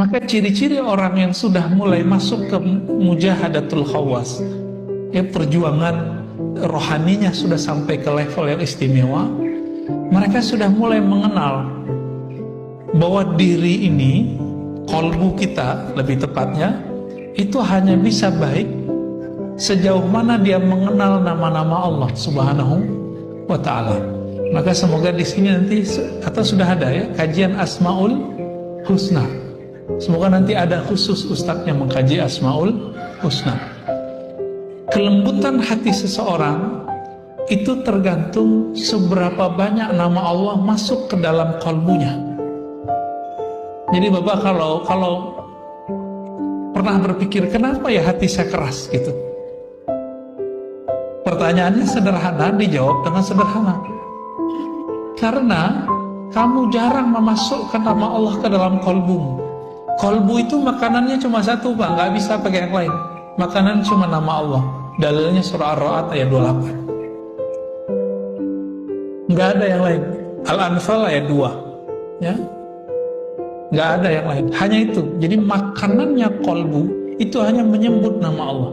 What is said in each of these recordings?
Maka ciri-ciri orang yang sudah mulai masuk ke mujahadatul khawas, ya, perjuangan rohaninya sudah sampai ke level yang istimewa, mereka sudah mulai mengenal bahwa diri ini, kolbu kita lebih tepatnya, itu hanya bisa baik sejauh mana dia mengenal nama-nama Allah Subhanahu wa Ta'ala. Maka semoga di sini nanti, atau sudah ada ya, kajian Asmaul Husna. Semoga nanti ada khusus Ustadz yang mengkaji Asmaul Husna. Kelembutan hati seseorang itu tergantung seberapa banyak nama Allah masuk ke dalam kalbunya. Jadi Bapak kalau pernah berpikir kenapa ya hati saya keras gitu, pertanyaannya sederhana, dijawab dengan sederhana. Karena kamu jarang memasukkan nama Allah ke dalam kalbumu. Kalbu itu makanannya cuma satu Pak, nggak bisa pakai yang lain. Makanan cuma nama Allah. Dalilnya surah Ar-Ra'd ayat 28. Nggak ada yang lain. Al-Anfal ayat 2. Ya, nggak ada yang lain. Hanya itu. Jadi makanannya kalbu itu hanya menyebut nama Allah.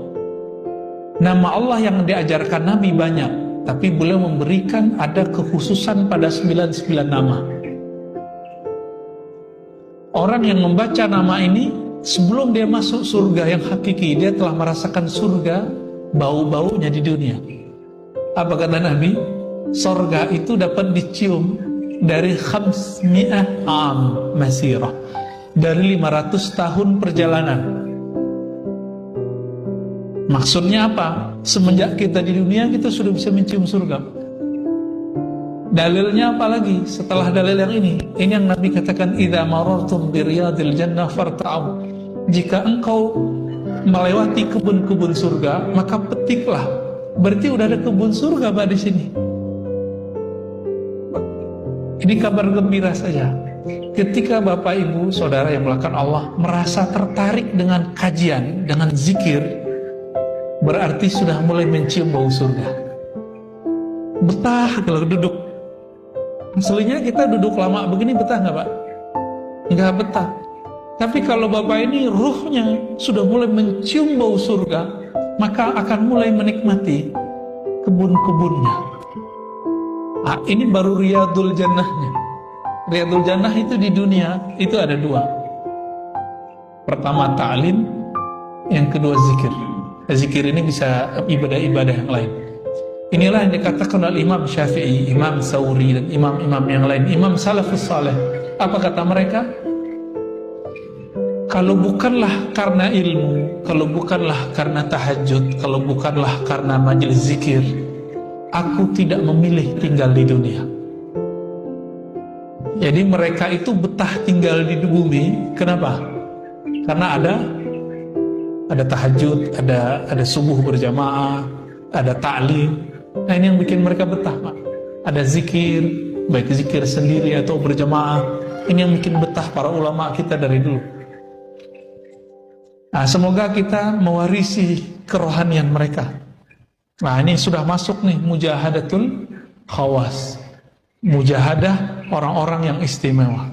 Nama Allah yang diajarkan Nabi banyak, tapi beliau memberikan ada kekhususan pada 99 nama. Orang yang membaca nama ini sebelum dia masuk surga yang hakiki, dia telah merasakan surga bau-baunya di dunia. Apa kata Nabi? Surga itu dapat dicium dari 500 am masirah, dari 500 tahun perjalanan. Maksudnya apa? Semenjak kita di dunia, kita sudah bisa mencium surga. Dalilnya apa lagi setelah dalil yang ini? Ini yang Nabi katakan, idza marartum bi riyadil jannah farta'u. Jika engkau melewati kebun-kebun surga, maka petiklah. Berarti udah ada kebun surga Pak di sini. Ini kabar gembira saja. Ketika Bapak Ibu Saudara yang melakukan Allah merasa tertarik dengan kajian, dengan zikir, berarti sudah mulai mencium bau surga. Betah kalau duduk. Aslinya kita duduk lama begini betah nggak Pak? Nggak betah. Tapi kalau Bapak ini ruhnya sudah mulai mencium bau surga, maka akan mulai menikmati kebun-kebunnya. Ah, ini baru Riyadul Jannahnya. Riyadul Jannah itu di dunia itu ada dua. Pertama ta'lim, yang kedua zikir. Zikir ini bisa ibadah-ibadah yang lain. Inilah yang dikatakan oleh Imam Syafi'i, Imam Thawri, dan imam-imam yang lain, Imam Salafus Saleh. Apa kata mereka? Kalau bukanlah karena ilmu, kalau bukanlah karena tahajud, kalau bukanlah karena majelis zikir, aku tidak memilih tinggal di dunia. Jadi mereka itu betah tinggal di bumi. Kenapa? Karena ada tahajud, ada subuh berjamaah, ada ta'lim. Nah ini yang bikin mereka betah Pak. Ada zikir, baik zikir sendiri atau berjamaah. Ini yang bikin betah para ulama kita dari dulu. Nah semoga kita mewarisi kerohanian mereka. Nah ini sudah masuk nih mujahadatul khawas, mujahadah orang-orang yang istimewa.